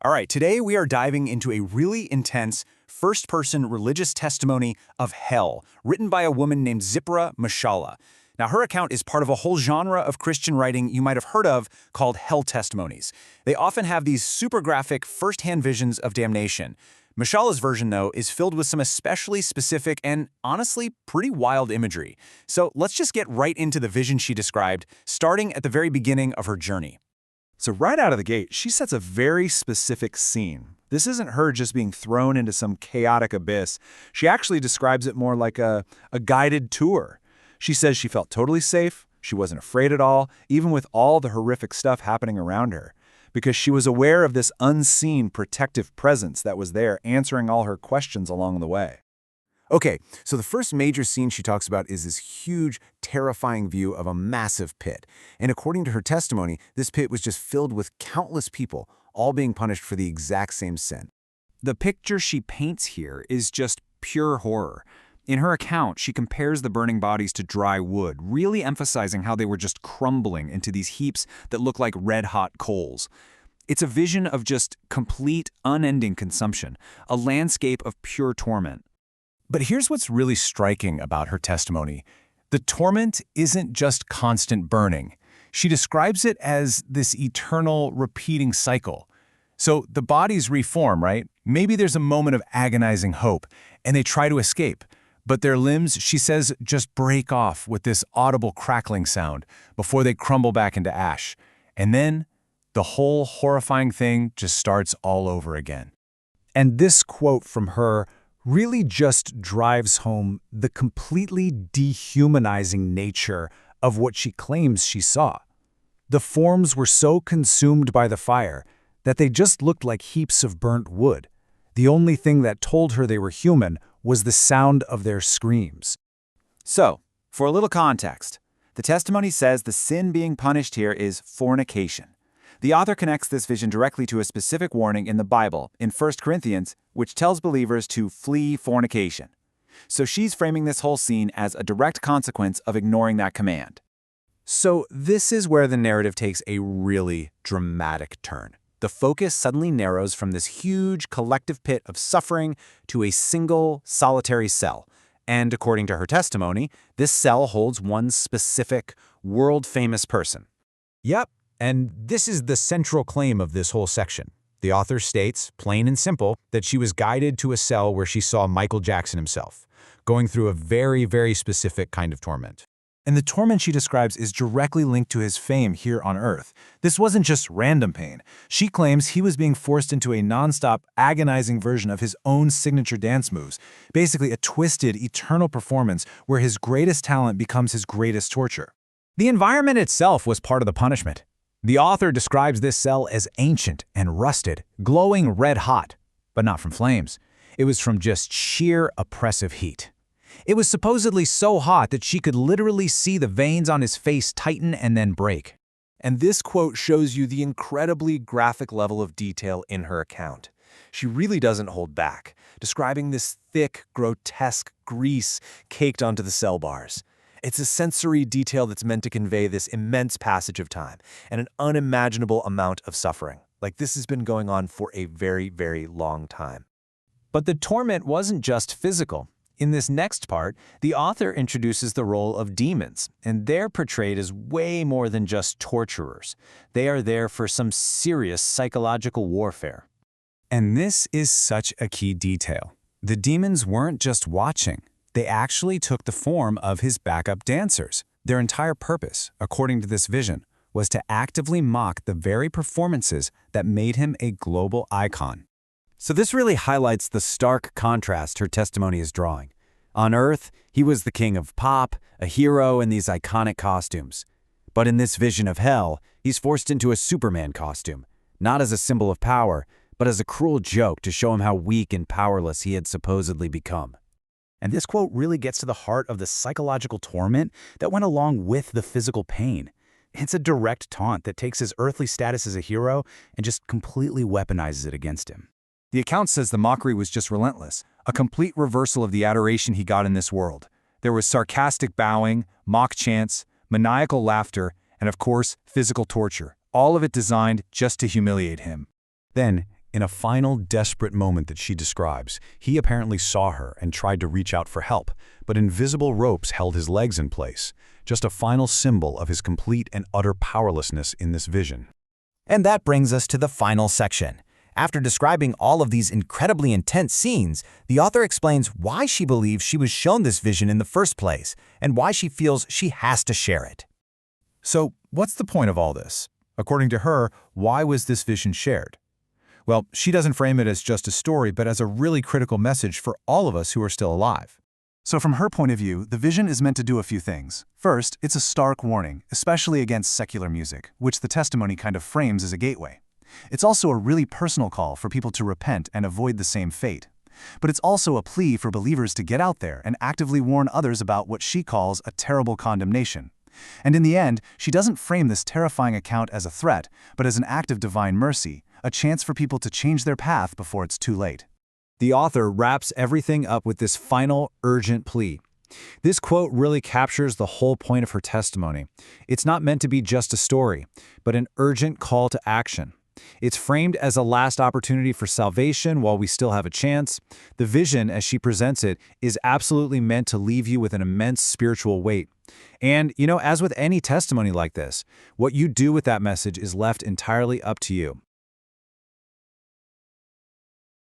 All right, today we are diving into a really intense first-person religious testimony of hell, written by a woman named Zipporah Mushala. Now, her account is part of a whole genre of Christian writing you might have heard of called hell testimonies. They often have these super graphic, first-hand visions of damnation. Mushala's version, though, is filled with some especially specific and, honestly, pretty wild imagery. So let's just get right into the vision she described, starting at the very beginning of her journey. So right out of the gate, she sets a very specific scene. This isn't her just being thrown into some chaotic abyss. She actually describes it more like a guided tour. She says she felt totally safe, she wasn't afraid at all, even with all the horrific stuff happening around her, because she was aware of this unseen protective presence that was there answering all her questions along the way. Okay, so the first major scene she talks about is this huge, terrifying view of a massive pit. And according to her testimony, this pit was just filled with countless people, all being punished for the exact same sin. The picture she paints here is just pure horror. In her account, she compares the burning bodies to dry wood, really emphasizing how they were just crumbling into these heaps that look like red-hot coals. It's a vision of just complete, unending consumption, a landscape of pure torment. But here's what's really striking about her testimony. The torment isn't just constant burning. She describes it as this eternal, repeating cycle. So the bodies reform, right? Maybe there's a moment of agonizing hope, and they try to escape. But their limbs, she says, just break off with this audible crackling sound before they crumble back into ash. And then the whole horrifying thing just starts all over again. And this quote from her really just drives home the completely dehumanizing nature of what she claims she saw. The forms were so consumed by the fire that they just looked like heaps of burnt wood. The only thing that told her they were human was the sound of their screams. So, for a little context, the testimony says the sin being punished here is fornication. The author connects this vision directly to a specific warning in the Bible, in 1 Corinthians, which tells believers to flee fornication. So she's framing this whole scene as a direct consequence of ignoring that command. So this is where the narrative takes a really dramatic turn. The focus suddenly narrows from this huge collective pit of suffering to a single, solitary cell. And according to her testimony, this cell holds one specific, world-famous person. Yep, and this is the central claim of this whole section. The author states, plain and simple, that she was guided to a cell where she saw Michael Jackson himself, going through a very, very specific kind of torment. And the torment she describes is directly linked to his fame here on Earth. This wasn't just random pain. She claims he was being forced into a nonstop, agonizing version of his own signature dance moves, basically a twisted, eternal performance where his greatest talent becomes his greatest torture. The environment itself was part of the punishment. The author describes this cell as ancient and rusted, glowing red-hot, but not from flames. It was from just sheer oppressive heat. It was supposedly so hot that she could literally see the veins on his face tighten and then break. And this quote shows you the incredibly graphic level of detail in her account. She really doesn't hold back, describing this thick, grotesque grease caked onto the cell bars. It's a sensory detail that's meant to convey this immense passage of time and an unimaginable amount of suffering. Like this has been going on for a very, very long time. But the torment wasn't just physical. In this next part, the author introduces the role of demons, and they're portrayed as way more than just torturers. They are there for some serious psychological warfare. And this is such a key detail. The demons weren't just watching. They actually took the form of his backup dancers. Their entire purpose, according to this vision, was to actively mock the very performances that made him a global icon. So this really highlights the stark contrast her testimony is drawing. On Earth, he was the king of pop, a hero in these iconic costumes. But in this vision of hell, he's forced into a Superman costume, not as a symbol of power, but as a cruel joke to show him how weak and powerless he had supposedly become. And this quote really gets to the heart of the psychological torment that went along with the physical pain. It's a direct taunt that takes his earthly status as a hero and just completely weaponizes it against him. The account says the mockery was just relentless, a complete reversal of the adoration he got in this world. There was sarcastic bowing, mock chants, maniacal laughter, and of course, physical torture, all of it designed just to humiliate him. Then, In a final desperate moment that she describes, he apparently saw her and tried to reach out for help, but invisible ropes held his legs in place, just a final symbol of his complete and utter powerlessness in this vision. And that brings us to the final section. After describing all of these incredibly intense scenes, the author explains why she believes she was shown this vision in the first place, and why she feels she has to share it. So, what's the point of all this? According to her, why was this vision shared? Well, she doesn't frame it as just a story, but as a really critical message for all of us who are still alive. So from her point of view, the vision is meant to do a few things. First, it's a stark warning, especially against secular music, which the testimony kind of frames as a gateway. It's also a really personal call for people to repent and avoid the same fate. But it's also a plea for believers to get out there and actively warn others about what she calls a terrible condemnation. And in the end, she doesn't frame this terrifying account as a threat, but as an act of divine mercy, a chance for people to change their path before it's too late. The author wraps everything up with this final, urgent plea. This quote really captures the whole point of her testimony. It's not meant to be just a story, but an urgent call to action. It's framed as a last opportunity for salvation while we still have a chance. The vision, as she presents it, is absolutely meant to leave you with an immense spiritual weight. And, as with any testimony like this, what you do with that message is left entirely up to you.